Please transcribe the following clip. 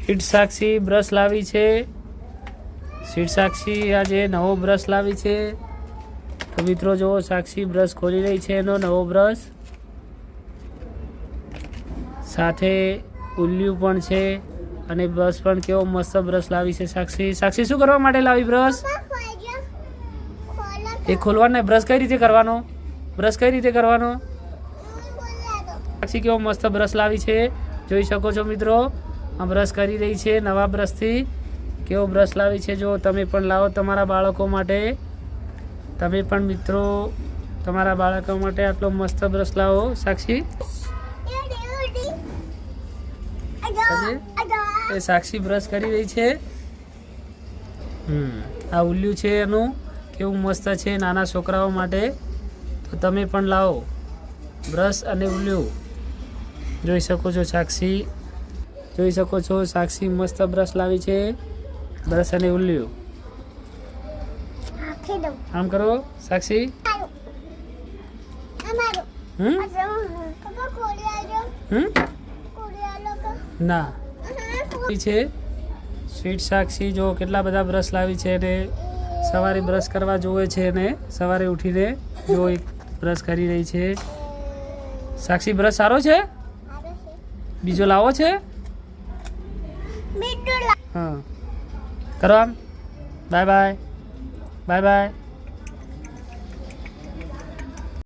Sweet સાક્ષી brush લાવી છે. Sweet સાક્ષી આજે નવો બ્રશ લાવી છે. તો મિત્રો જો સાક્ષી બ્રશ ખોલી રહી છે, એનો નવો બ્રશ સાથે ઉલ્લું પણ છે અને બ્રશ પણ કેવો મસ્ત બ્રશ લાવી છે સાક્ષી. સાક્ષી શું કરવા માટે લાવી બ્રશ? એ ખોલવાનો. બ્રશ કઈ રીતે કરવાનો? બ્રશ કઈ રીતે કરવાનો? સાક્ષી કેવો મસ્ત બ્રશ લાવી છે, જોઈ શકો છો મિત્રો. આ બ્રશ કરી રહી છે નવા બ્રશથી. કેવો બ્રશ લાવી છે, જો તમે પણ લાવો તમારા બાળકો માટે. તમે પણ મિત્રો તમારા બાળકો માટે આટલો મસ્ત બ્રશ લાવો સાક્ષી. એ સાક્ષી બ્રશ કરી રહી છે. આ ઉલ્લું છે એનું, કેવું મસ્ત છે નાના છોકરાઓ માટે. તો તમે પણ લાવો બ્રશ અને ઉલ્લું. જોઈ શકો છો સાક્ષી, જોઈ શકો છો સાક્ષી મસ્ત બ્રશ લાવી છે. બ્રશ અને ઉલ્લું. આમ કરો સાક્ષી. ના છે સ્વીટ સાક્ષી જો કેટલા બધા બ્રશ લાવી છે અને સવારે બ્રશ કરવા જોવે છે અને સવારે ઉઠીને જો એક બ્રશ કરી રહી છે સાક્ષી. બ્રશ સારો છે, બીજો લાવો છે. હા કરો આમ. Bye bye, bye bye.